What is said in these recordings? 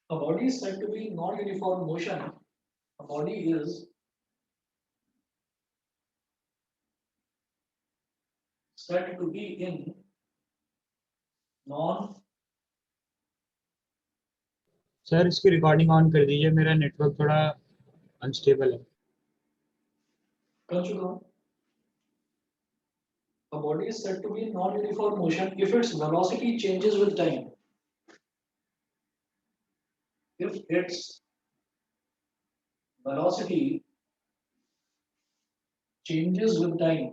A body is said to be non-uniform motion. A body is said to be in non sir इसकी recording on कर दीजिए, मेरा network थोड़ा unstable है। कर चुका हूं। A body is said to be in non-uniform motion if its velocity changes with time. If its velocity changes with time,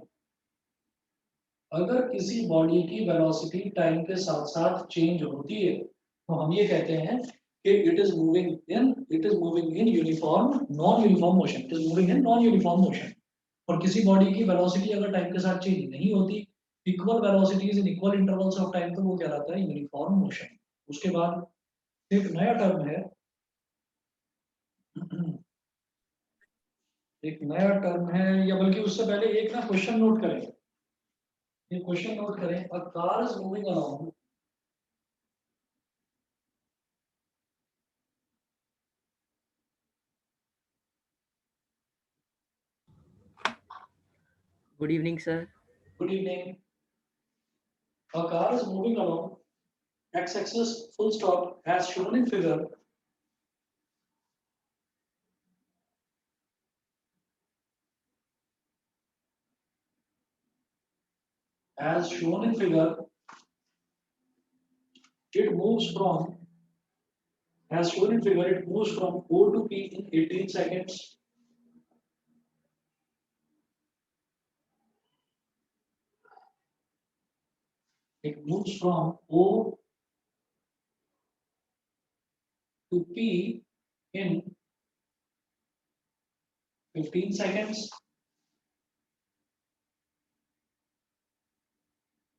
अगर किसी बॉडी की वेलोसिटी टाइम के साथ साथ चेंज होती है तो हम ये कहते हैं कि it is moving in uniform non uniform motion. It is moving in non uniform motion. और किसी बॉडी की वेलोसिटी अगर टाइम के साथ चेंज नहीं होती, equal velocities in equal intervals of time, तो वो कहलाता है यूनिफॉर्म मोशन। उसके बाद एक नया टर्म है, एक नया टर्म है, या बल्कि उससे पहले एक ना क्वेश्चन नोट करें। ये क्वेश्चन नोट करें, अ car is moving along Good evening, sir. Good evening. A car is moving along x-axis full stop as shown in figure. As shown in figure, it moves from, as shown in figure, it moves from O to P in 18 seconds. It moves from O to P in 15 seconds.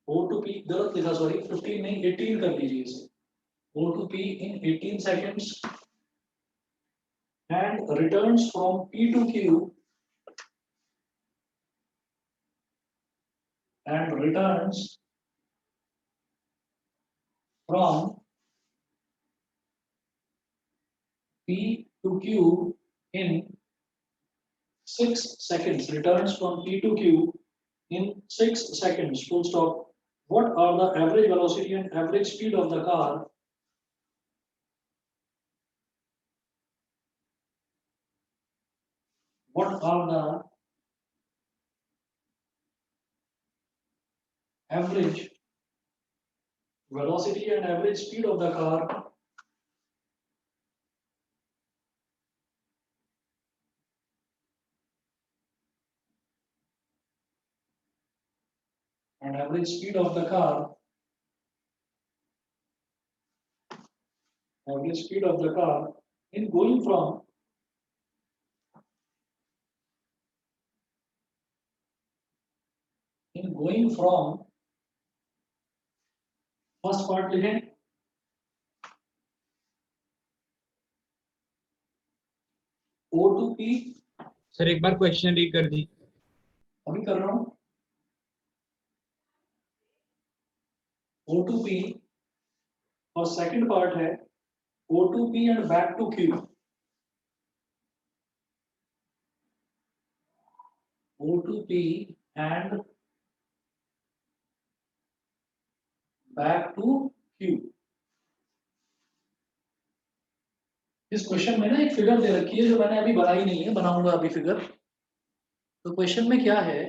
O to P, गलत लिखा, sorry, 15 नहीं, 18 कर लीजिए इसे। O to P in 18 seconds and returns from P to Q and returns from P to Q in 6 seconds. Returns from P to Q in 6 seconds. Full stop. What are the average velocity and average speed of the car? What are the average velocity and average speed of the car? And average speed of the car. Average speed of the car in going from first part लिखें O to P। Sir एक बार question read कर दी। अभी कर रहा हूं। O to P और second part है O to P and back to Q. O to P and back to Q. इस क्वेश्चन में ना एक फिगर दे रखी है जो मैंने अभी बनाई नहीं है, बनाऊंगा अभी फिगर। तो क्वेश्चन में क्या है,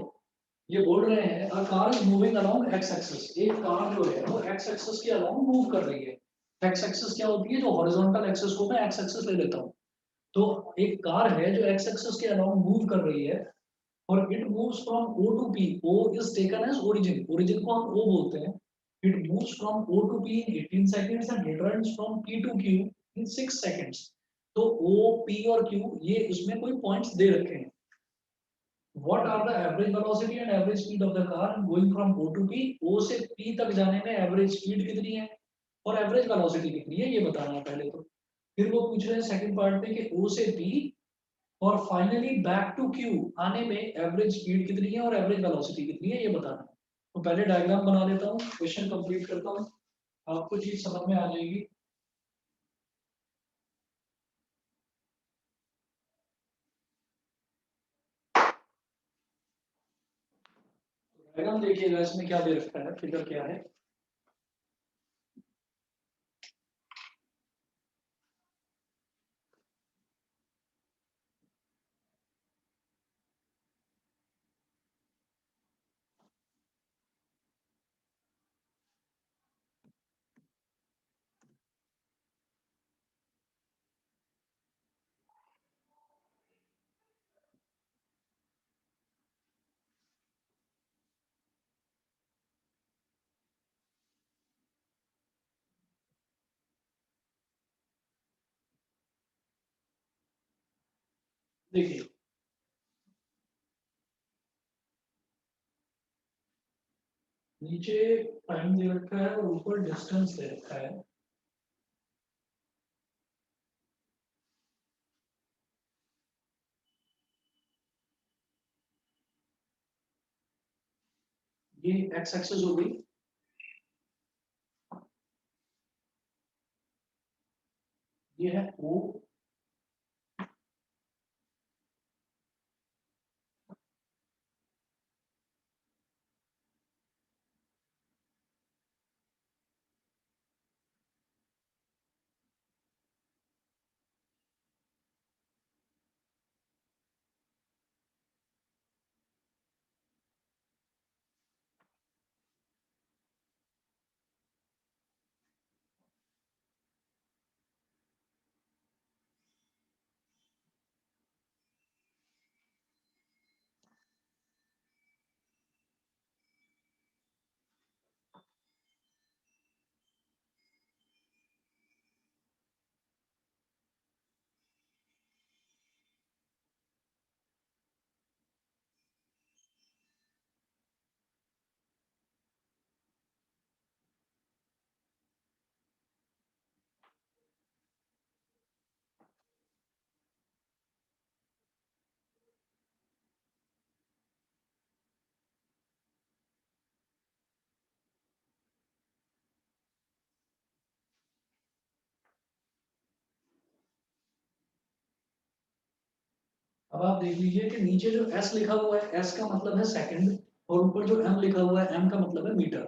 ये बोल रहे हैं अ car is moving along x axis. एक कार जो है वो एक्स एक्सिस के अलोंग मूव कर रही है। एक्स एक्सिस क्या होती है, जो हॉरिजॉन्टल एक्सिस को मैं एक्स एक्सिस ले लेता हूँ। तो एक कार है जो एक्स एक्सिस के अलोंग मूव कर रही है और it moves from O to P। O is taken as origin, origin को हम O बोलते हैं। It moves from O to P in 18 seconds and returns from P to Q in 6 seconds। तो O, P और Q ये इसमें कोई points दे रखे हैं। What are the average velocity and average speed of the car going from O to P? O से P तक जाने में एवरेज स्पीड कितनी है और एवरेज वेलोसिटी कितनी है, ये बताना है पहले तो। फिर वो पूछ रहे हैं सेकंड पार्ट में कि O से P और फाइनली बैक टू Q आने में एवरेज स्पीड कितनी है और एवरेज वेलोसिटी कितनी है, ये बताना है। तो पहले डायग्राम बना लेता हूँ, क्वेश्चन कंप्लीट करता हूँ, आपको चीज समझ में आ जाएगी। ध्यान देखिएगा इसमें क्या दे रखा है, फिगर क्या है। देखिए नीचे टाइम दे रखा है और ऊपर डिस्टेंस दे रखा है। ये एक्स एक्सेस हो गई, ये है ओ, अब आप देख लीजिए कि नीचे जो एस लिखा हुआ है, एस का मतलब है सेकंड, और ऊपर जो एम लिखा हुआ है, एम का मतलब है मीटर।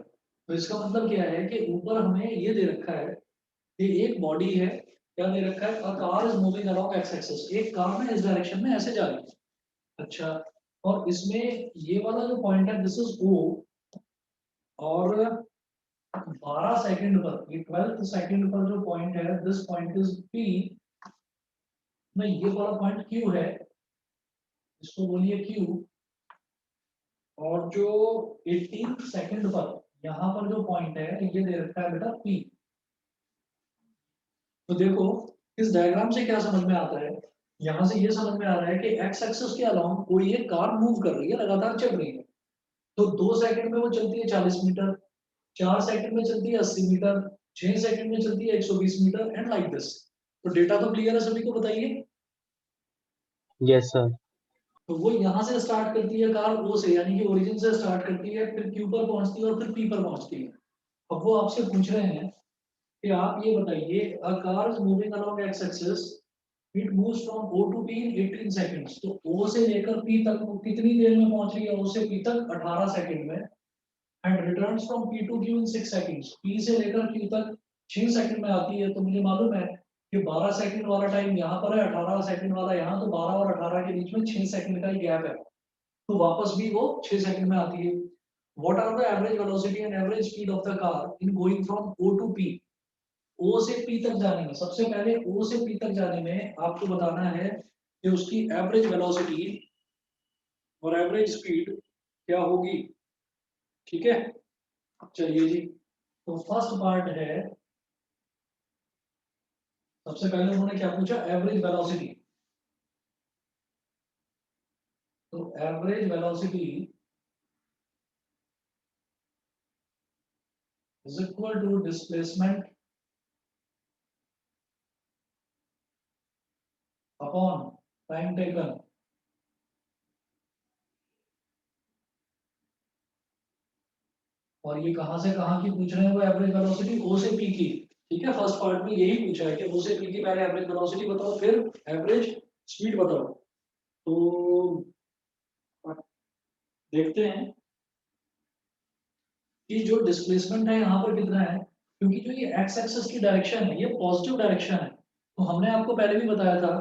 तो इसका मतलब क्या है कि ऊपर हमें ये दे रखा है कि एक बॉडी है, क्या दे रखा है, अ car is moving along x axis, एक कार में इस डायरेक्शन में ऐसे जा रही है। अच्छा, और इसमें ये वाला जो पॉइंट है दिस इज ओ, और 12 सेकंड पर, ये 12th सेकंड पर जो पॉइंट है दिस पॉइंट इज पी, में ये वाला पॉइंट क्यू है, इसको बोलिए क्यू। और जो 18th सेकंड पर यहाँ पर जो पॉइंट है ये दे रखा है बेटा पी। तो देखो इस डायग्राम से क्या समझ में आता है, यहाँ से ये समझ में आ रहा है कि एक्स एक्सिस के अलोंग कोई एक कार मूव कर रही है, लगातार चल रही है। तो 2 सेकंड में वो चलती है 40 मीटर, 4 सेकंड में चलती है 80 मीटर, 6 सेकंड में चलती है 120 मीटर, एंड लाइक दिस। तो डेटा तो क्लियर है सभी को, बताइए। Yes sir. तो वो यहाँ से स्टार्ट करती है कार ओ से, यानी कि ओरिजिन से स्टार्ट करती है, फिर क्यू पर पहुंचती है और फिर पी पर पहुंचती है। अब वो आपसे पूछ रहे हैं कि आप ये बताइए, a car is moving along x axis, it moves from O to P in 18 seconds. तो ओ से लेकर पी तक वो कितनी देर में पहुंच रही है, ओ से पी तक 18 सेकंड में। And returns from P to Q in 6 seconds, P से लेकर क्यू तक 6 सेकंड में आती है। तो मुझे मालूम है कि 12 सेकंड वाला टाइम यहाँ पर है, 18 सेकंड वाला यहाँ, तो 12 और 18 के बीच में 6 सेकंड का ही गैप है। तो वापस भी वो 6 सेकंड में आती है। What are the average velocity and average speed of the car in going from O to P. O से पी तक जाने में, सबसे पहले ओ से पी तक जाने में आपको बताना है कि उसकी एवरेज वेलोसिटी और एवरेज स्पीड क्या होगी। ठीक है, चलिए जी। तो फर्स्ट पार्ट है, सबसे पहले उन्होंने क्या पूछा, एवरेज वेलोसिटी। तो average velocity is equal to displacement upon time taken. और ये कहां से कहां की पूछ रहे हैं, वो एवरेज वेलोसिटी ओ से पी की। ठीक है, फर्स्ट पार्ट में यही पूछा है कि ओ से पी की पहले एवरेज वेलोसिटी बताओ, फिर एवरेज स्पीड बताओ। तो देखते हैं। कि जो डिस्प्लेसमेंट है यहाँ पर कितना है, क्योंकि जो ये एक्स एक्सिस की डायरेक्शन है ये पॉजिटिव डायरेक्शन है। तो हमने आपको पहले भी बताया था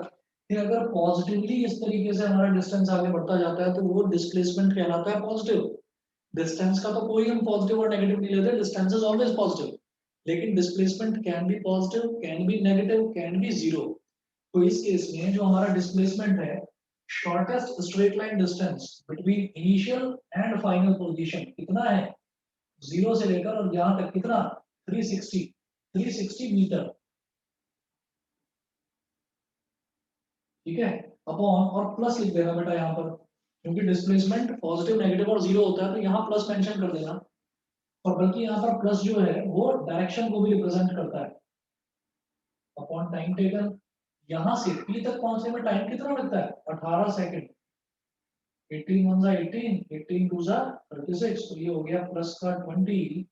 कि अगर पॉजिटिवली इस तरीके से हमारा डिस्टेंस आगे बढ़ता जाता है तो वो डिस्प्लेसमेंट कहलाता है पॉजिटिव। डिस्टेंस का तो कोई हम पॉजिटिव और नेगेटिव नहीं लेते, डिस्टेंस इज ऑलवेज पॉजिटिव, लेकिन displacement can be positive, can be negative, can be zero. तो इस केस में जो हमारा डिस्प्लेसमेंट है, shortest straight line distance between initial and final position कितना है, 0 से लेकर और यहाँ तक कितना, 360 मीटर, ठीक है, अपॉन और प्लस लिख देना बेटा यहाँ पर, क्योंकि डिस्प्लेसमेंट पॉजिटिव नेगेटिव और जीरो होता है तो यहाँ प्लस मेंशन कर देना। और बल्कि यहाँ पर प्लस जो है वो डायरेक्शन को भी रिप्रेजेंट करता है, अपॉन टाइम टेकन। यहाँ से पी तक पहुंचने में टाइम कितना लगता है, 18 सेकंड। 18 1 जा 18, 18 2 जा 36, तो ये हो गया प्लस का 20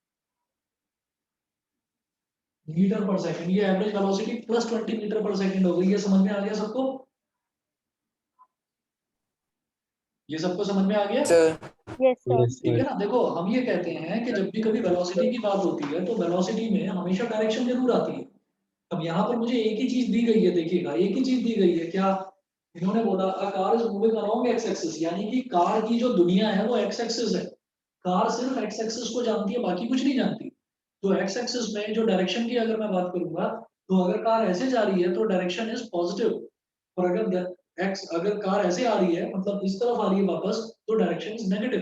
मीटर पर सेकंड। ये एवरेज वेलोसिटी प्लस 20 मीटर पर सेकंड हो गई। ये समझ में आ गया सबको, ये सबको समझ में आ गया यस सर। यस ठीक है सर। ना। देखो हम ये कहते हैं कि जब भी कभी वेलोसिटी की बात होती है तो वेलोसिटी में हमेशा डायरेक्शन जरूर आती है। अब यहाँ पर मुझे एक ही चीज दी गई है, देखिएगा एक ही चीज दी गई है, क्या इन्होंने बोला अ car is moving along x axis, यानी कि कार की जो दुनिया है वो एक्स एक्सिस है। कार सिर्फ एक्स एक्सिस को जानती है, बाकी कुछ नहीं जानती। तो एक्स एक्सिस में जो डायरेक्शन की अगर मैं बात करूंगा, तो अगर कार ऐसे जा रही है तो डायरेक्शन इज पॉजिटिव, और अगर कार ऐसे आ रही है मतलब इस तरफ आ रही है वापस, तो डायरेक्शन इज नेगेटिव।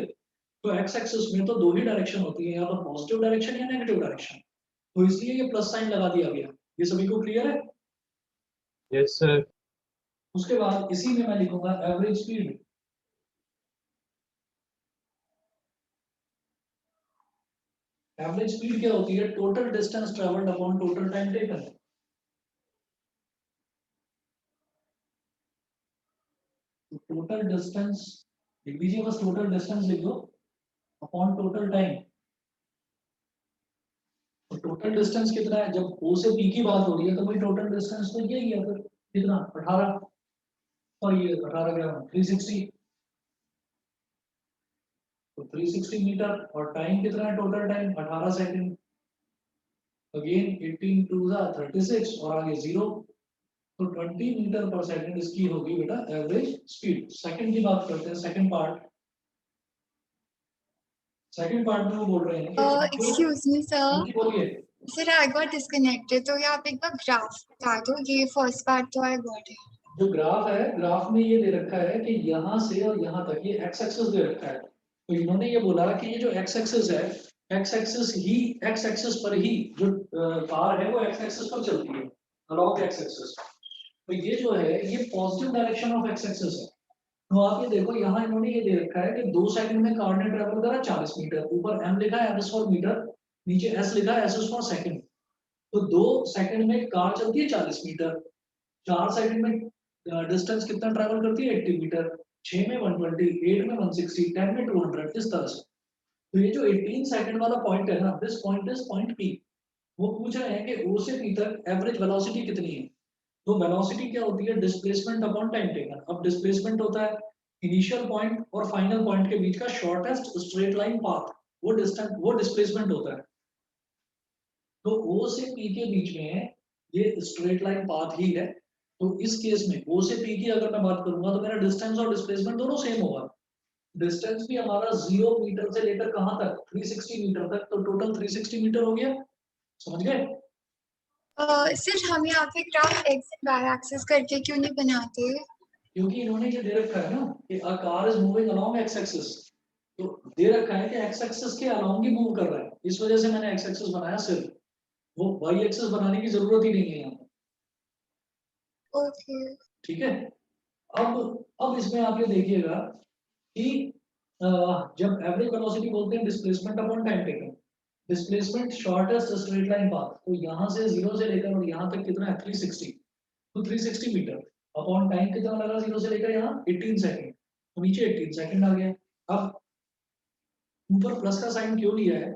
तो एक्स एक्सिस में तो दो ही डायरेक्शन होती है, या तो पॉजिटिव डायरेक्शन या नेगेटिव डायरेक्शन। तो इसलिए ये प्लस साइन लगा दिया गया। ये सभी को क्लियर है। Yes sir. उसके बाद इसी में मैं लिखूंगा एवरेज स्पीड। एवरेज स्पीड क्या होती है, total distance travelled upon total time taken. तो टोटल डिस्टेंस लिख दीजिए, बस टोटल डिस्टेंस लिख दो अपॉन टोटल टाइम। तो टोटल डिस्टेंस कितना है, जब ओ से पी की बात हो रही है तो भाई टोटल डिस्टेंस तो यही है, फिर कितना 18, और ये 18 क्या 360, तो 360 मीटर, और टाइम कितना है टोटल टाइम 18 सेकंड। अगेन 18 2 36 और आगे 0, तो 20 मीटर पर सेकंड इसकी होगी बेटा एवरेज स्पीड। सेकंड की बात करते हैं, सेकंड पार्ट। सेकंड पार्ट में वो बोल रहे हैं कि Excuse me, sir. जी बोलिए। Sir, I got disconnected. तो ये आप एक बार ग्राफ बता दो, ये फर्स्ट पार्ट तो I got है। जो ग्राफ है, ग्राफ में ये दे रखा है कि यहाँ से और यहाँ तक ये एक्स एक्सिस दे रखा है। तो इन्होंने ये बोला कि ये जो एक्स एक्सिस है, एक्स एक्सिस पर ही जो कार है वो एक्स एक्सिस पर चलती है, अलॉन्ग एक्स एक्सिस। तो ये जो है ये positive direction of x axis है। तो आप ये देखो यहाँ इन्होंने ये दे रखा है कि 2 सेकंड में कार ने ट्रेवल करा 40 मीटर, ऊपर m लिखा है एस फॉर मीटर, नीचे s लिखा है एस फॉर सेकंड। तो 2 सेकंड में कार चलती है 40 मीटर, 4 सेकंड में डिस्टेंस कितना ट्रैवल करती है 80 मीटर, 6 में 120, 8 में 160, 10 में 200, इस तरह से। तो ये जो 18 सेकंड वाला पॉइंट है ना, this point is point P. वो पूछ रहे हैं कि ओ से पी तक एवरेज वेलोसिटी कितनी है। तो वेलोसिटी क्या होती है, डिस्प्लेसमेंट अपॉन टाइम टेकन। अब डिस्प्लेसमेंट होता है इनिशियल पॉइंट और फाइनल पॉइंट के बीच का शॉर्टेस्ट स्ट्रेट लाइन पाथ, वो डिस्टेंस, वो डिस्प्लेसमेंट होता है। तो ओ से पी के बीच में ये स्ट्रेट लाइन पाथ ही है। तो इस केस में ओ से पी की अगर मैं बात करूंगा तो मेरा डिस्टेंस और डिस्प्लेसमेंट दोनों सेम होगा। डिस्टेंस भी हमारा 0 मीटर से लेकर कहां तक, 360 मीटर तक, तो टोटल 360 मीटर हो गया। समझ गए। सर हम यहाँ पे graph x and y axis करके क्यों नहीं बनाते? क्योंकि इन्होंने ये दे रखा है ना कि अ car is moving along x axis, तो दे रखा है कि एक्स एक्सिस के अलोंग ही मूव कर रहा है, इस वजह से मैंने एक्स एक्सिस बनाया सिर्फ, वो वाई एक्सिस बनाने की जरूरत ही नहीं है यहाँ। ओके। ठीक है। अब इसमें आप ये देखिएगा कि जब एवरेज वेलोसिटी बोलते हैं displacement upon time taken, displacement shortest straight line path, तो यहाँ से 0 से लेकर और यहाँ तक कितना है 360, तो 360 मीटर अपॉन टाइम कितना लगा 0 से लेकर यहाँ 18 सेकंड, तो नीचे 18 सेकंड आ गया। अब ऊपर प्लस का साइन क्यों लिया है,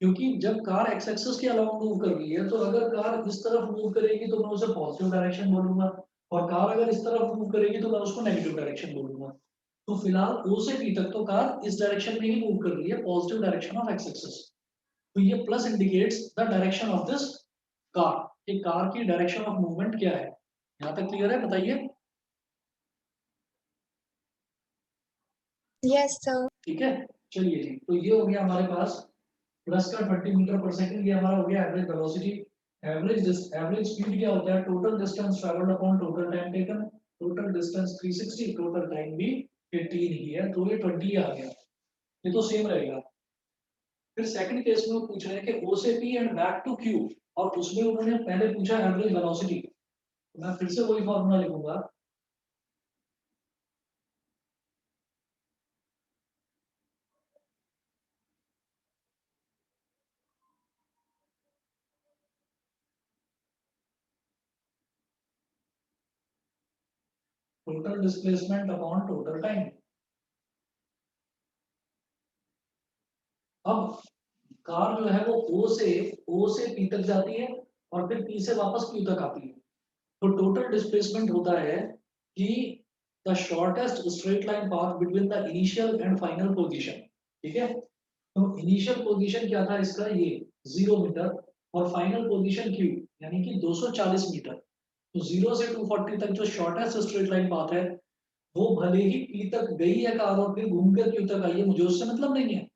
क्योंकि जब कार एक्स एक्सिस के अलावा मूव कर रही है तो अगर कार इस तरफ मूव करेगी तो मैं उसे पॉजिटिव डायरेक्शन बोलूंगा, और कार अगर इस तरफ मूव करेगी तो मैं उसको नेगेटिव डायरेक्शन बोलूंगा। तो फिलहाल ओ से पी तक तो कार इस डायरेक्शन में ही मूव कर रही है, positive direction of x axis. तो ये plus indicates the direction of this car, कि कार की डायरेक्शन ऑफ मूवमेंट क्या है। यहाँ तक क्लियर है, बताइए। Yes, sir. ठीक है, चलिए जी, तो ये हो गया हमारे पास प्लस का 20 मीटर पर सेकंड, ये हमारा हो गया एवरेज वेलोसिटी। एवरेज स्पीड क्या होता है, total distance travelled upon total time taken. Total distance 360, total time भी 18 ही है, तो ये 20 आ गया, ये तो सेम रहेगा। फिर सेकंड केस में वो पूछ रहे हैं कि O से P and back to Q, और उसमें उन्होंने पहले पूछा एवरेज वेलोसिटी, तो मैं फिर से वही फॉर्मूला लिखूंगा, total displacement upon total time. अब कार जो है वो O से P तक जाती है और फिर P से वापस Q तक आती है, तो टोटल डिस्प्लेसमेंट होता है कि the shortest straight line path between the initial and final position. ठीक है, तो इनिशियल पोजीशन क्या था इसका, ये 0 मीटर, और फाइनल पोजीशन Q यानी कि 240 मीटर। तो 0 से 240 तक जो शॉर्टेस्ट स्ट्रेट लाइन पाथ है, वो भले ही P तक गई है कार और फिर घूमकर Q तक आई है, मुझे उससे मतलब नहीं है।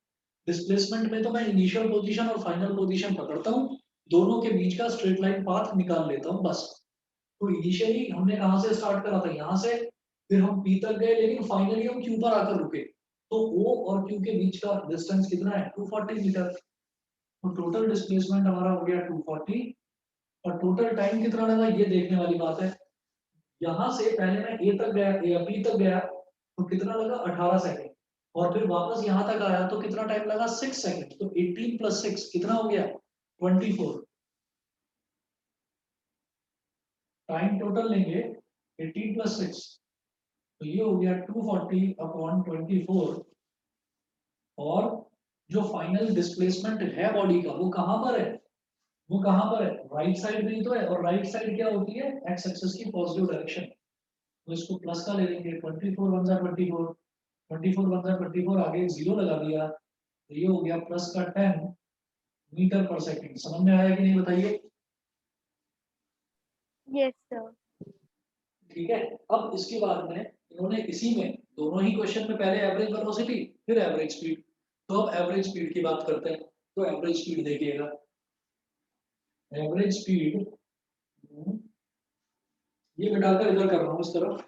डिस्प्लेसमेंट में तो मैं इनिशियल पोजीशन और फाइनल पोजीशन पकड़ता हूँ, दोनों के बीच का स्ट्रेट लाइन पाथ निकाल लेता हूँ बस। तो इनिशियली हमने कहाँ से स्टार्ट करा था, यहाँ से, फिर हम P तक गए, लेकिन फाइनली हम Q पर आकर रुके। तो O और Q के बीच का डिस्टेंस कितना है, 240 मीटर। तो टोटल डिस्प्लेसमेंट हमारा हो गया 240, और टोटल टाइम कितना लगा ये देखने वाली बात है। यहाँ से पहले मैं A तक गया, P तक गया, तो कितना लगा 18 सेकंड, और फिर वापस यहाँ तक आया तो कितना टाइम लगा 6 सेकंड। तो 18 प्लस 6 कितना हो गया 24। टाइम टोटल लेंगे 18 प्लस 6, तो ये हो गया 240 अपॉन 24। और जो फाइनल डिस्प्लेसमेंट है बॉडी का, वो कहाँ पर है, वो कहाँ पर है, राइट साइड में ही तो है, और राइट साइड क्या होती है, एक्स एक्सिस की पॉजिटिव डायरेक्शन। तो इसको प्लस का ले लेंगे, 24 वन जा 24, 24 वन जा 24, आगे जीरो लगा दिया, तो ये हो गया प्लस का 10 मीटर पर सेकंड। समझ में आया कि नहीं, बताइए। Yes, sir. ठीक है, अब इसके बाद में इन्होंने इसी में दोनों ही क्वेश्चन में पहले एवरेज वेलोसिटी फिर एवरेज स्पीड, तो अब एवरेज स्पीड की बात करते हैं। तो एवरेज स्पीड देखिएगा, एवरेज स्पीड ये बिठाकर इधर कर रहा हूँ इस तरफ।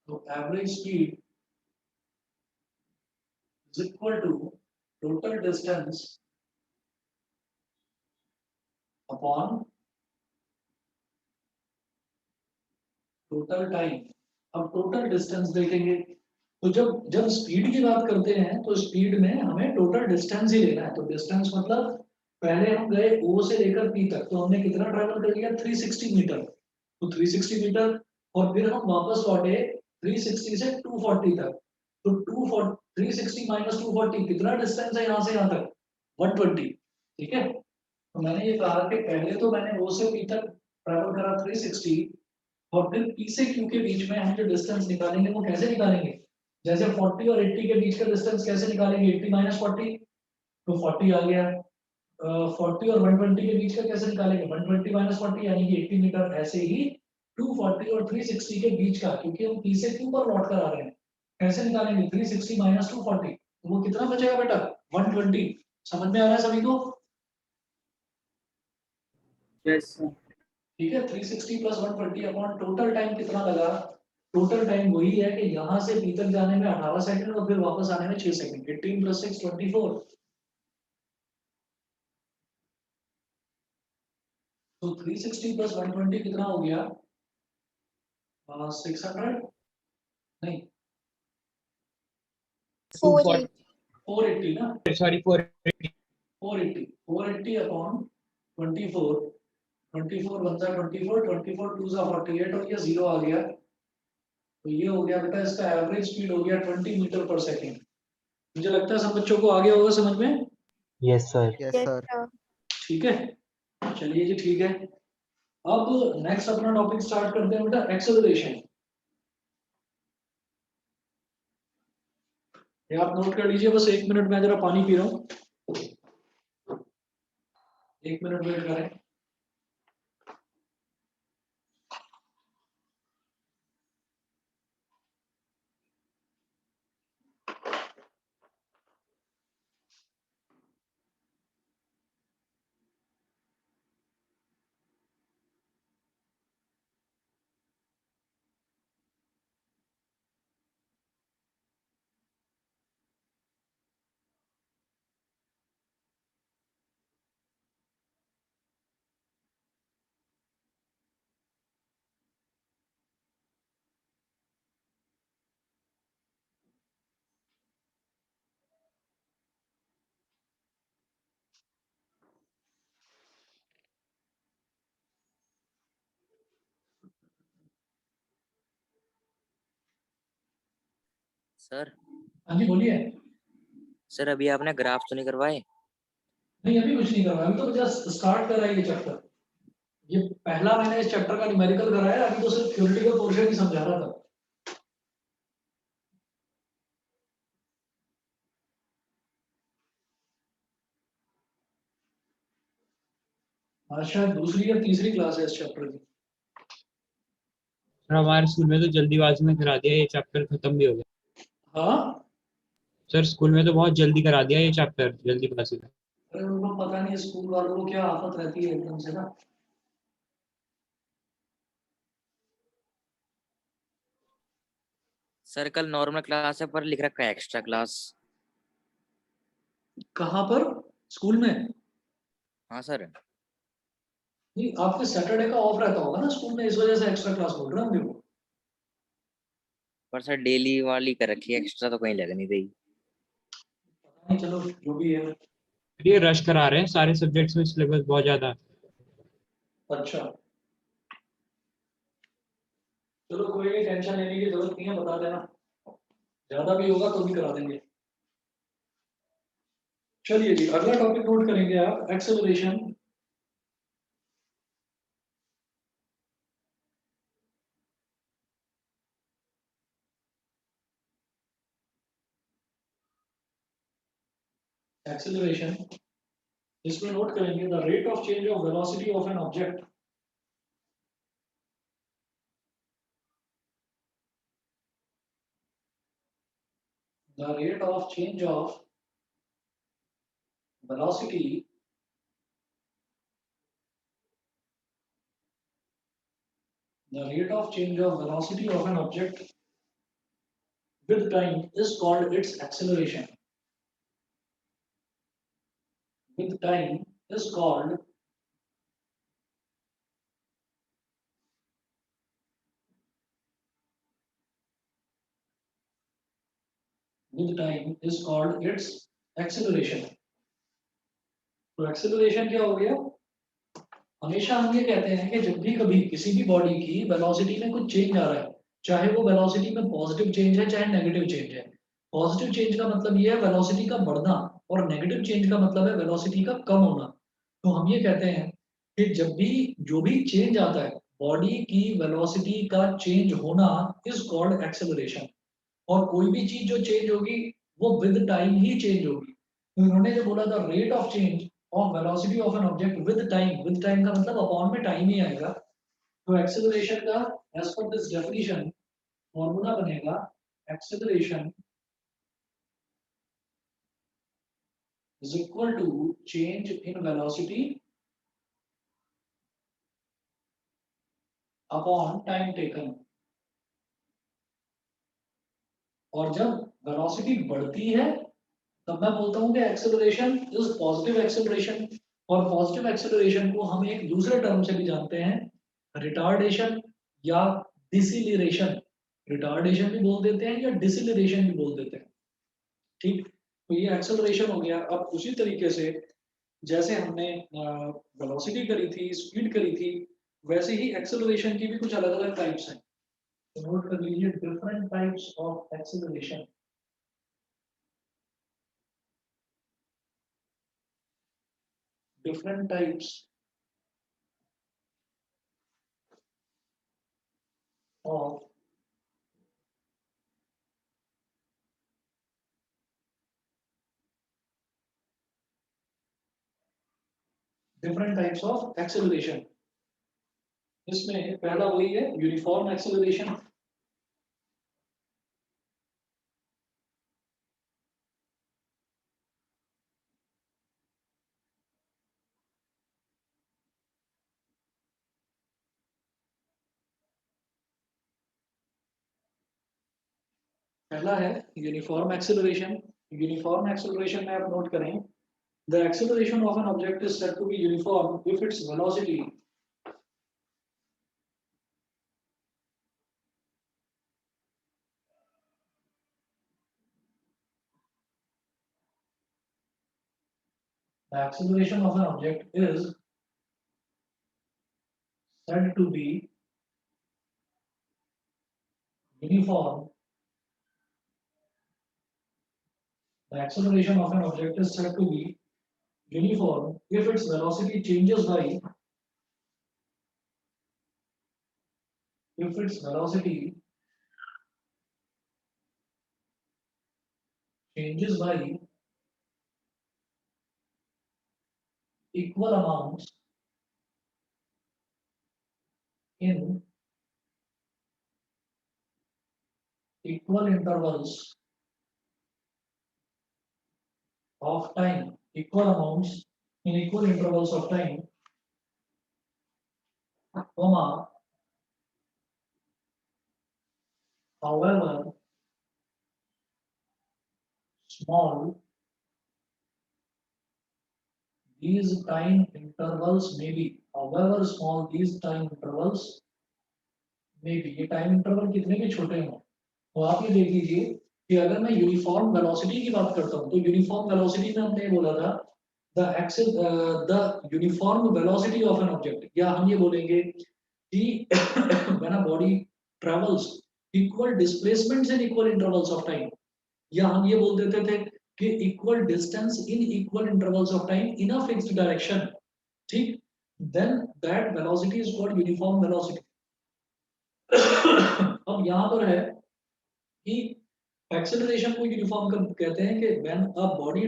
तो average speed is equal to total distance upon total time. अब टोटल डिस्टेंस देखेंगे, तो जब जब स्पीड की बात करते हैं तो स्पीड में हमें टोटल डिस्टेंस ही लेना है। तो डिस्टेंस मतलब पहले हम गए O से लेकर P तक, तो हमने कितना ट्रेवल कर लिया 360 मीटर, तो 360 मीटर, और फिर हम वापस लौटे 360 से 240 तक, तो 240 360 माइनस 240 कितना डिस्टेंस है यहाँ से यहाँ तक 120। ठीक है, तो मैंने ये कहा कि पहले तो मैंने O से P तक ट्रेवल करा 360, और फिर P से Q के बीच में हम जो डिस्टेंस निकालेंगे वो कैसे निकालेंगे, जैसे 40 और 80 के बीच का डिस्टेंस कैसे निकालेंगे, 80 माइनस 40, तो 40 आ गया। 40 और 120 के बीच का कैसे निकालेंगे, 120 माइनस 40 यानी कि 80 मीटर। ऐसे ही 240 और 360 के बीच का, क्योंकि हम P से Q पर लौट कर आ रहे हैं, कैसे निकालेंगे 360 माइनस 240, तो वो कितना बचेगा बेटा 120। समझ में आ रहा है सभी को। Yes sir. ठीक है, 360 प्लस 120 अपॉन टोटल टाइम कितना लगा, टोटल टाइम वही है कि यहाँ से P तक जाने में 18 सेकंड और फिर वापस आने में 6 सेकंड। 18 प्लस 6 24, तो 360 प्लस 120 कितना हो गया 600, नहीं 480. 480 ना, सॉरी 480। 480 अपॉन 24, 24 वन जा 24, 24 टू जा 48, और ये जीरो आ गया, तो ये हो गया बेटा, इसका एवरेज स्पीड हो गया 20 मीटर पर सेकेंड। मुझे लगता है सब बच्चों को आ गया होगा समझ में। Yes sir. Yes Yes, sir. sir. ठीक है, चलिए जी ठीक है। अब नेक्स्ट अपना टॉपिक स्टार्ट करते हैं बेटा, एक्सेलरेशन। ये आप नोट कर लीजिए, बस 1 मिनट में जरा पानी पी रहा हूँ, 1 मिनट वेट करें। सर हाँ जी बोलिए। सर अभी आपने ग्राफ तो नहीं करवाए? नहीं अभी कुछ नहीं कर रहा, अभी तो जस्ट स्टार्ट कर रहा है ये चैप्टर। ये पहला मैंने इस चैप्टर का न्यूमेरिकल कराया, अभी तो सिर्फ थ्योरेटिकल पोर्शन ही समझा रहा था। आज शायद दूसरी या तीसरी क्लास है इस चैप्टर की। सर हमारे स्कूल में तो जल्दीबाजी में करा दिया, ये चैप्टर खत्म भी हो गया। हाँ सर स्कूल में तो बहुत जल्दी करा दिया ये चैप्टर, जल्दीबाजी में। अरे उनको पता नहीं स्कूल वालों को क्या आफत रहती है एकदम से ना। सर कल नॉर्मल क्लास है पर लिख रखा है एक्स्ट्रा क्लास। कहाँ पर? स्कूल में? हाँ सर। नहीं आपके सैटरडे का ऑफ रहता होगा ना स्कूल में, इस वजह से एक्स्ट्रा क्लास बोल रहे होंगे वो। पर सर डेली वाली कर रखी है, एक्स्ट्रा तो कहीं लग नहीं रही। पता नहीं, चलो जो भी है। ये रश करा रहे हैं सारे सब्जेक्ट्स में, सिलेबस बहुत ज्यादा है। अच्छा चलो कोई भी टेंशन लेने की जरूरत नहीं है, बता देना, ज्यादा भी होगा तो भी करा देंगे। चलिए जी अगला टॉपिक नोट करेंगे आप, एक्सेलरेशन। एक्सेलरेशन इसमें नोट करेंगे the rate of change of velocity of an object. The rate of change of velocity of an object with time is called its acceleration. With time is called its acceleration. तो acceleration क्या हो गया? हमेशा हम ये कहते हैं कि जब भी कभी किसी भी बॉडी की वेलोसिटी में कुछ चेंज आ रहा है, चाहे वो वेलोसिटी में पॉजिटिव चेंज है चाहे नेगेटिव चेंज है। पॉजिटिव चेंज का मतलब ये है वेलोसिटी का बढ़ना, और नेगेटिव चेंज का मतलब है वेलोसिटी का कम होना। तो हम ये कहते हैं कि जब भी जो भी चेंज आता है, बॉडी की वेलोसिटी का चेंज होना इज कॉल्ड एक्सेलरेशन। और कोई भी चीज जो चेंज होगी वो विद टाइम ही चेंज होगी। तो इन्होंने जो बोला था rate of change of velocity of an object with time का मतलब अपॉन में टाइम ही आएगा। तो एक्सेलरेशन का as per this definition formula बनेगा acceleration is equal to change in velocity upon time taken। और जब वेलोसिटी बढ़ती है तब मैं बोलता हूं कि एक्सेलरेशन इज पॉजिटिव एक्सेलरेशन। और पॉजिटिव एक्सेलरेशन को हम एक दूसरे टर्म से भी जानते हैं, रिटार्डेशन या डिसिलरेशन। रिटार्डेशन भी बोल देते हैं या डिसिलरेशन भी बोल देते हैं। ठीक, तो ये एक्सेलरेशन हो गया। अब उसी तरीके से जैसे हमने वेलोसिटी करी थी, स्पीड करी थी, वैसे ही एक्सेलरेशन की भी कुछ अलग अलग टाइप्स हैं। तो नोट कर लीजिए different types of acceleration. Different types of acceleration. इसमें पहला वही है यूनिफॉर्म एक्सेलरेशन। पहला है यूनिफॉर्म एक्सेलरेशन। यूनिफॉर्म एक्सेलरेशन में आप नोट करें the acceleration of an object is said to be uniform if its velocity the acceleration of an object is said to be uniform. The acceleration of an object is said to be uniform if its velocity changes by equal amounts in equal intervals of time, equal amounts in equal intervals of time, comma, however small these time intervals may be, however small these time intervals may be, ये time interval कितने भी छोटे हों तो आप ये देख लीजिए कि अगर मैं यूनिफॉर्म वेलोसिटी की बात करता हूँ तो यूनिफॉर्म वेलोसिटी में हमने बोला था the uniform velocity of an object, या हम ये बोलेंगे कि when a body travels equal displacements in equal intervals of time, या हम ये बोल देते थे कि equal distance in equal intervals of time in a fixed direction, ठीक, then that velocity is called uniform velocity. अब यहाँ पर है कि एक्सेलरेशन को यूनिफॉर्म कब कहते हैं कि when a body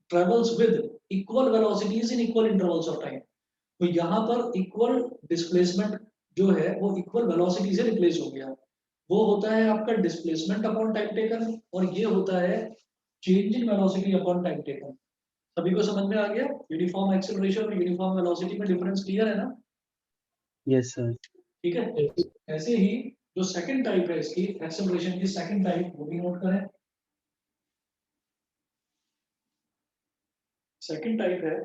travels with equal velocities in equal intervals of time. तो यहाँ पर इक्वल डिस्प्लेसमेंट जो है वो इक्वल वेलोसिटी से रिप्लेस हो गया, वो होता है आपका डिस्प्लेसमेंट अपॉन टाइम टेकन, और ये होता है change in velocity upon time taken. सभी को समझ में आ गया यूनिफॉर्म एक्सेलरेशन और यूनिफॉर्म वेलोसिटी में डिफरेंस क्लियर है ना? Yes sir. ठीक है। ऐसे ही जो सेकंड टाइप है इसकी एक्सेलरेशन की सेकंड टाइप वो भी नोट करें। सेकंड टाइप है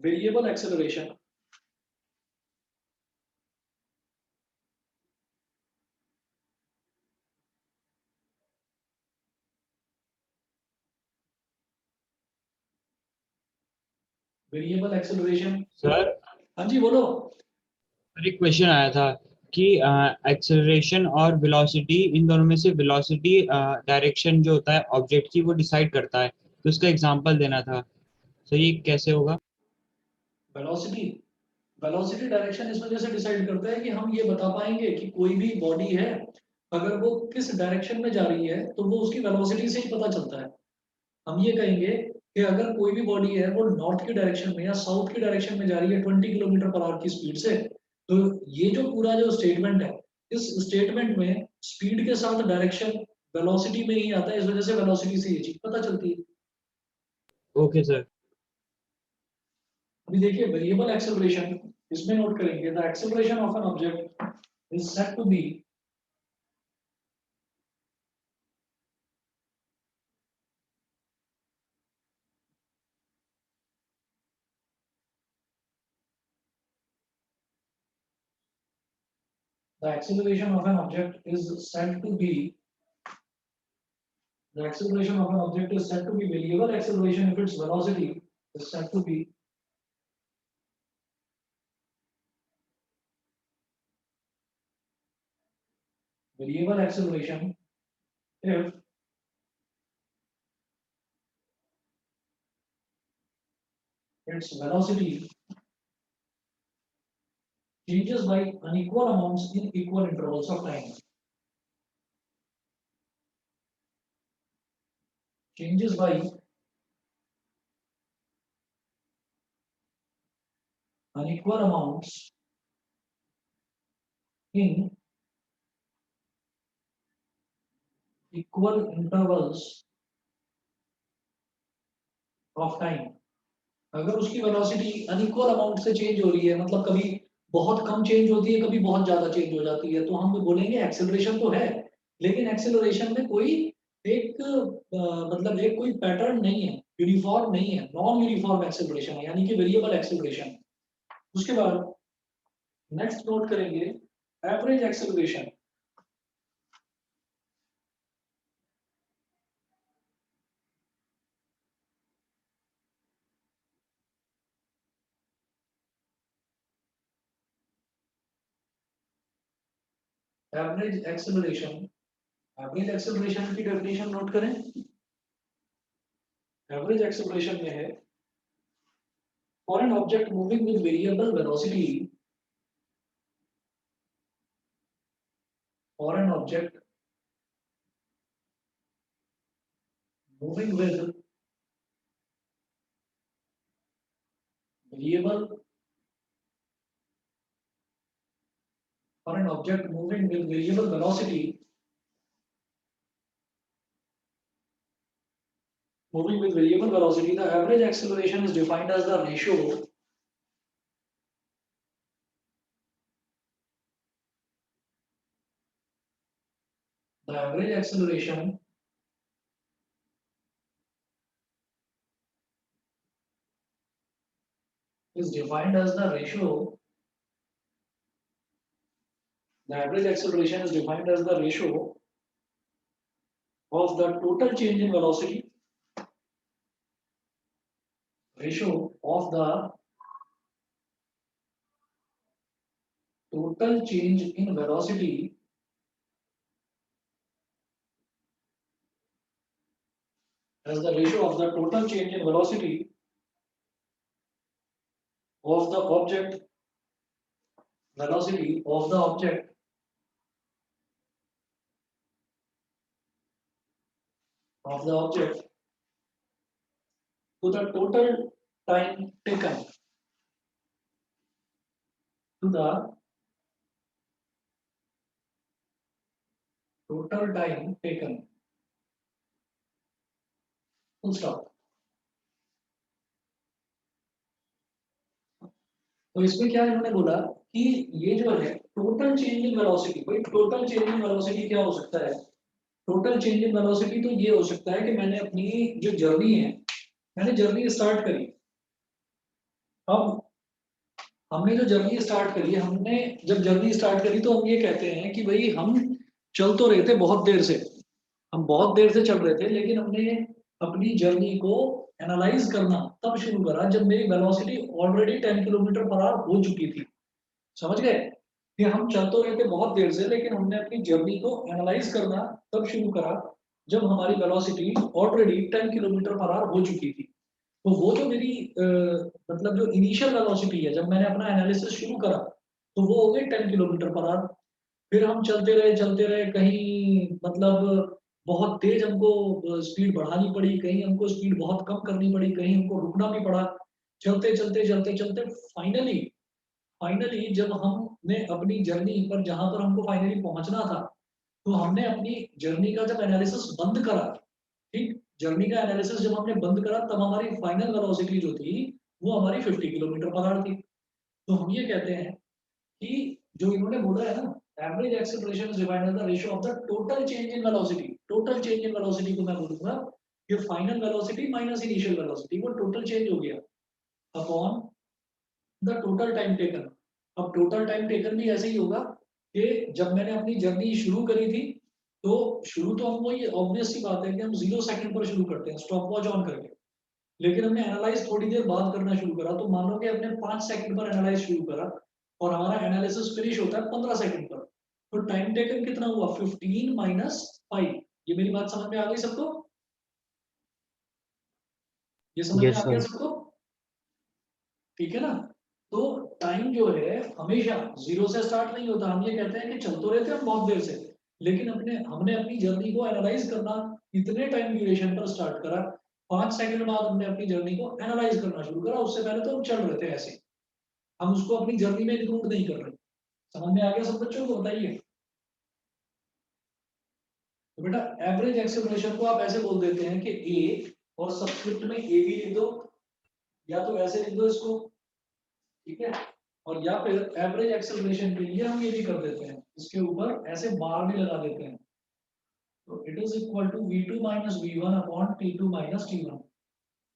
variable acceleration. Variable acceleration sir हाँ जी बोलो। एक क्वेश्चन आया था कि एक्सेलरेशन और वेलोसिटी, इन दोनों में से वेलोसिटी डायरेक्शन जो होता है ऑब्जेक्ट की वो डिसाइड करता है, तो उसका एग्जांपल देना था। सर ये कैसे होगा? वेलोसिटी डायरेक्शन इस वजह से डिसाइड करता है कि हम ये बता पाएंगे कि कोई भी बॉडी है अगर वो किस डायरेक्शन में जा रही है तो वो उसकी वेलोसिटी से ही पता चलता है। हम ये कहेंगे कि अगर कोई भी बॉडी है वो नॉर्थ की डायरेक्शन में या साउथ की डायरेक्शन में जा रही है 20 किलोमीटर पर आवर की स्पीड से, तो ये जो पूरा जो स्टेटमेंट है इस स्टेटमेंट में स्पीड के साथ डायरेक्शन वेलोसिटी में ही आता है, इस वजह से वेलोसिटी से ये चीज पता चलती है। Okay sir. अभी देखिए वेरिएबल एक्सेलरेशन, इसमें नोट करेंगे the acceleration of an object is said to be the acceleration of an object is said to be variable acceleration if its velocity is said to be variable acceleration if its velocity changes by unequal amounts in equal intervals of time. Changes by unequal amounts in equal intervals of time. अगर उसकी velocity unequal amount से change हो रही है, मतलब कभी बहुत कम change होती है, कभी बहुत ज्यादा चेंज हो जाती है, तो हम बोलेंगे एक्सेलरेशन तो है, लेकिन एक्सेलरेशन में कोई एक मतलब एक कोई पैटर्न नहीं है, यूनिफॉर्म नहीं है, नॉन यूनिफॉर्म एक्सेलरेशन है, यानी कि वेरिएबल एक्सेलरेशन। उसके बाद नेक्स्ट नोट करेंगे average acceleration. Average acceleration, average acceleration की डेफिनेशन नोट करें। एवरेज एक्सेलरेशन में है for an object moving with variable velocity, for an object moving with variable, for an object moving with variable velocity, the average acceleration is defined as the ratio is defined as the ratio the average acceleration is defined as the ratio of the total change in velocity, ratio of the total change in velocity as the ratio of the total change in velocity of the object, velocity of the object to the total time taken, to the total time taken, full stop। तो इसमें क्या इन्होंने बोला कि ये जो है total change in velocity, भाई टोटल चेंज इन वेलोसिटी क्या हो सकता है? टोटल चेंज इन वेलोसिटी तो ये हो सकता है कि मैंने अपनी जो जर्नी है, मैंने जर्नी स्टार्ट करी, अब हमने जो जर्नी स्टार्ट करी, हमने जब जर्नी स्टार्ट करी तो हम ये कहते हैं कि भाई हम चल तो रहे थे बहुत देर से, हम बहुत देर से चल रहे थे, लेकिन हमने अपनी जर्नी को एनालाइज करना तब शुरू करा जब मेरी velocity already 10 kilometre per hour हो चुकी थी। समझ गए कि हम चल तो रहे थे बहुत देर से, लेकिन हमने अपनी जर्नी को एनालाइज करना तब शुरू करा जब हमारी velocity already 10 kilometre per hour हो चुकी थी। तो वो जो मेरी मतलब जो इनिशियल वेलोसिटी है, जब मैंने अपना एनालिसिस शुरू करा तो वो हो गई 10 किलोमीटर पर आवर। फिर हम चलते रहे, कहीं मतलब बहुत तेज हमको स्पीड बढ़ानी पड़ी, कहीं हमको स्पीड बहुत कम करनी पड़ी, कहीं हमको रुकना भी पड़ा। चलते फाइनली जब हमने अपनी जर्नी पर, जहां पर हमको फाइनली पहुंचना था, तो हमने अपनी जर्नी का जब एनालिसिस बंद करा, ठीक, जर्नी का एनालिसिस जब हमने बंद करा तब हमारी फाइनल वेलोसिटी जो थी वो हमारी 50 किलोमीटर पर आवर थी। तो हम ये कहते हैं कि जो इन्होंने बोला है ना, average acceleration is defined as the ratio of the total change in velocity. Total change in velocity को मैं बोलूंगा कि final velocity minus initial velocity, वो टोटल चेंज हो गया upon the total time taken. अब टोटल टाइम टेकन भी ऐसे ही होगा कि जब मैंने अपनी जर्नी शुरू करी थी, तो शुरू तो हम वही ऑब्वियस सी बात है कि हम 0 सेकंड पर शुरू करते हैं स्टॉप वॉच ऑन करके, लेकिन हमने एनालाइज थोड़ी देर बाद करना शुरू करा। तो मान लो कि हमने 5 सेकंड पर एनालाइज शुरू करा और हमारा एनालिसिस फिनिश होता है 15 सेकंड पर, तो टाइम टेकन कितना हुआ 15 माइनस 5। ये मेरी बात समझ में आ गई सबको? ये समझ में Yes, आ गया sir. सबको? ठीक है ना? तो टाइम जो है हमेशा 0 से स्टार्ट नहीं होता। हम ये कहते हैं कि चल तो रहते हैं हम बहुत देर से, लेकिन हमने अपनी जर्नी को एनालाइज करना इतने टाइम ड्यूरेशन पर स्टार्ट करा, 5 सेकंड बाद हमने अपनी जर्नी को एनालाइज करना शुरू करा। उससे पहले तो हम चल रहे थे ऐसे, हम उसको अपनी जर्नी में इंक्लूड नहीं कर रहे। समझ में आ गया सब बच्चों को? बताइए। तो बेटा एवरेज एक्सेलरेशन को आप ऐसे बोल देते हैं कि ए, और सबस्क्रिप्ट में ए भी लिख दो, या तो ऐसे लिख दो इसको, ठीक है? और या फिर एवरेज एक्सेलरेशन के लिए हम ये भी कर देते हैं, इसके ऊपर ऐसे बार भी लगा देते हैं। तो it is equal to v2 minus v1 upon t2 minus t1।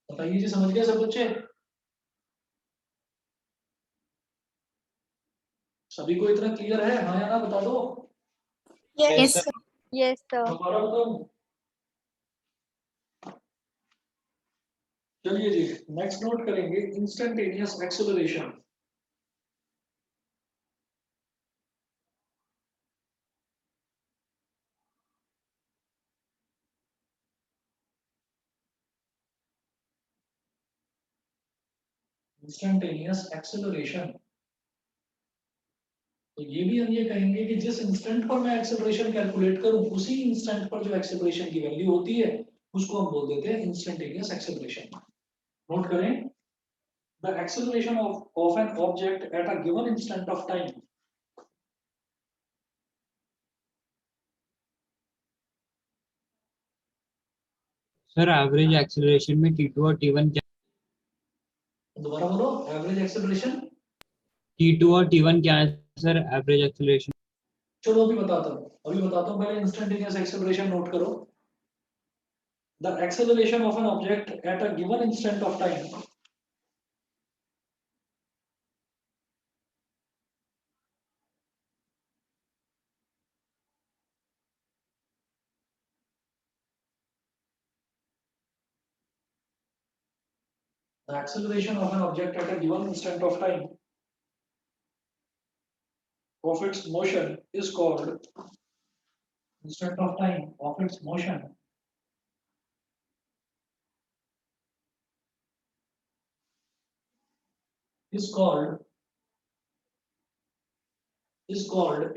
बताइए जी, समझ गए सब बच्चे? सभी को इतना क्लियर है, हाँ या ना बता दो? Yes, sir. sir. Yes, sir. दोबारा बताऊं? चलिए जी, नेक्स्ट नोट करेंगे इंस्टेंटेनियस एक्सेलरेशन। इंस्टेंटेनियस एक्सेलरेशन, तो ये भी हम ये कहेंगे कि जिस इंस्टेंट पर मैं एक्सेलरेशन कैलकुलेट करूं, उसी इंस्टेंट पर जो एक्सेलरेशन की वैल्यू होती है उसको हम बोल देते हैं इंस्टेंटेनियस एक्सेलरेशन। नोट करें, the acceleration of an object at a given instant of time. Sir average acceleration में t2 और t1 क्या, दोबारा बोलो, एवरेज एक्सेलरेशन। t2 और t1 क्या है सर एवरेज एक्सेलरेशन? चलो अभी बताता हूँ, पहले इंस्टेंटेनियस एक्सेलरेशन नोट करो। The acceleration of an object at a given instant of time the acceleration of an object at a given instant of time of its motion is called instant of time of its motion is called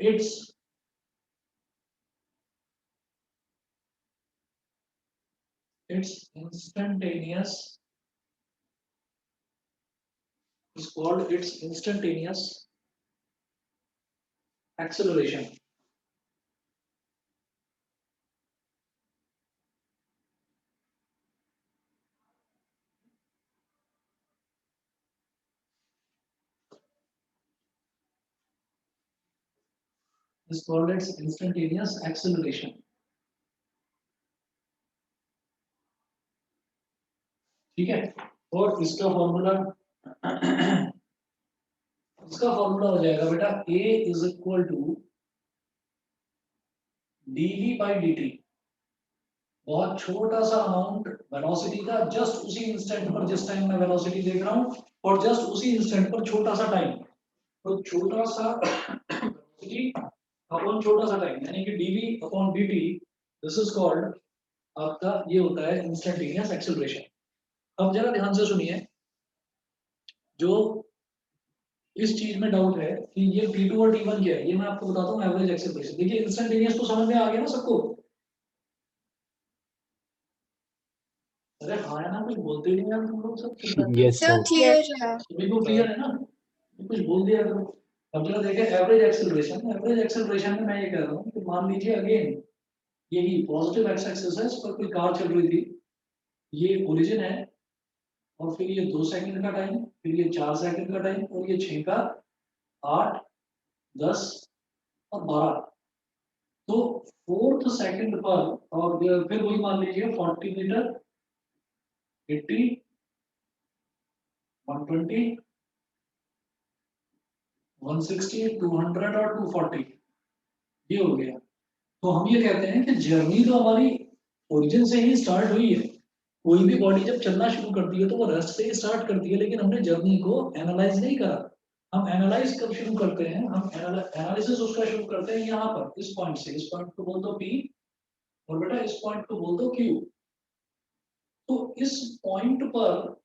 its instantaneous acceleration। is called its instantaneous acceleration। ठीक है? और इसका formula हो जाएगा बेटा a is equal to dv by dt। बहुत छोटा सा अमाउंट वेलोसिटी का, जस्ट उसी इंस्टेंट पर जिस टाइम मैं वेलोसिटी देख रहा हूं, और जस्ट उसी इंस्टेंट पर छोटा सा टाइम, तो छोटा सा वेलोसिटी अपॉन छोटा सा टाइम, यानी कि dv upon dt, this is called आपका, ये होता है इंस्टेंटेनियस एक्सेलरेशन। अब जरा ध्यान से सुनिए, जो इस चीज में डाउट है कि ये t2 और t1 क्या है, ये मैं आपको बताता हूँ एवरेज एक्सेलरेशन। देखिए इंस्टेंटेनियस तो समझ में आ गया ना सबको? अरे हाँ है ना, कुछ बोलते नहीं यार तुम लोग सब? Yes, sir sir. क्लियर है। सभी को क्लियर है ना? कुछ बोल दिया करो। अब जरा देखें एवरेज एक्सेलरेशन में मैं ये कह रहा हूँ कि मान लीजिए अगेन यही पॉजिटिव एक्स एक्सिस है, इस पर कोई कार चल रही थी, ये ओरिजिन है, और फिर ये 2 सेकंड का टाइम, फिर ये 4 सेकंड का टाइम, और ये 6 का, 8, 10 और 12। तो 4th सेकंड पर, और फिर वही मान लीजिए 40 मीटर, 80, 120, 160, 200 और 240, ये हो गया। तो हम ये कहते हैं कि जर्नी तो हमारी ओरिजिन से ही स्टार्ट हुई है। कोई भी बॉडी जब चलना शुरू करती है तो वो रेस्ट से ही स्टार्ट करती है, लेकिन हमने जर्नी को एनालाइज नहीं करा, हम एनालाइज कब शुरू करते हैं, हम एनालिसिस उसका शुरू करते हैं यहाँ पर, इस पॉइंट से, इस पॉइंट को बोल दो P और बेटा इस पॉइंट को बोल दो Q। तो इस पॉइंट पर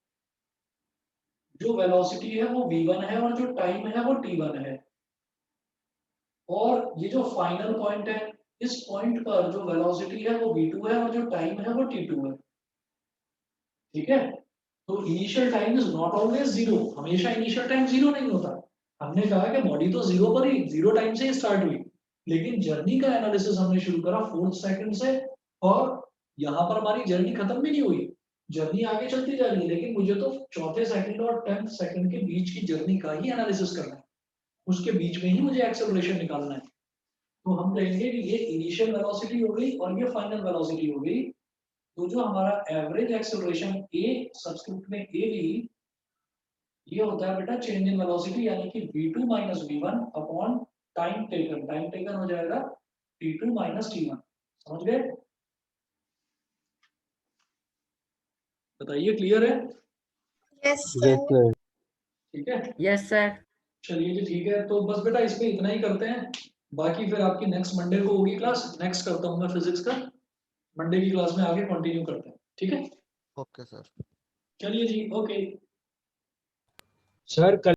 जो वेलोसिटी है वो v1 है और जो टाइम है वो t1 है, और ये जो फाइनल पॉइंट है, इस पॉइंट पर जो वेलोसिटी है वो v2 है और जो टाइम है वो t2 है। ठीक है, तो initial time is not always zero, हमेशा इनिशियल टाइम जीरो नहीं होता। हमने कहा कि बॉडी तो जीरो पर ही, जीरो टाइम से ही स्टार्ट हुई, लेकिन जर्नी का एनालिसिस हमने शुरू करा 4th सेकंड से, और यहाँ पर हमारी जर्नी खत्म भी नहीं हुई, जर्नी आगे चलती जा रही है, लेकिन मुझे तो 4थे सेकंड और 10th सेकंड के बीच की जर्नी का ही एनालिसिस करना है, उसके बीच में ही मुझे एक्सेलरेशन निकालना है। तो हम कहेंगे कि ये इनिशियल वेलोसिटी हो गई और ये फाइनल वेलोसिटी हो गई। तो जो हमारा एवरेज एक्सेलरेशन a सब्स्क्रिप्ट में a भी, ये होता है बेटा चेंज इन वेलोसिटी, यानी कि v2 minus v1 upon time taken, time taken हो जाएगा t2 माइनस t1। समझ गए? बताइए, क्लियर है? Yes, Yes, sir. sir. ठीक है, यस सर। चलिए जी, ठीक है, तो बस बेटा इसमें इतना ही करते हैं, बाकी फिर आपकी नेक्स्ट मंडे को होगी क्लास, नेक्स्ट करता हूँ मैं फिजिक्स का, मंडे की क्लास में आगे कंटिन्यू करते हैं। ठीक है, ओके सर। चलिए जी, ओके। सर कल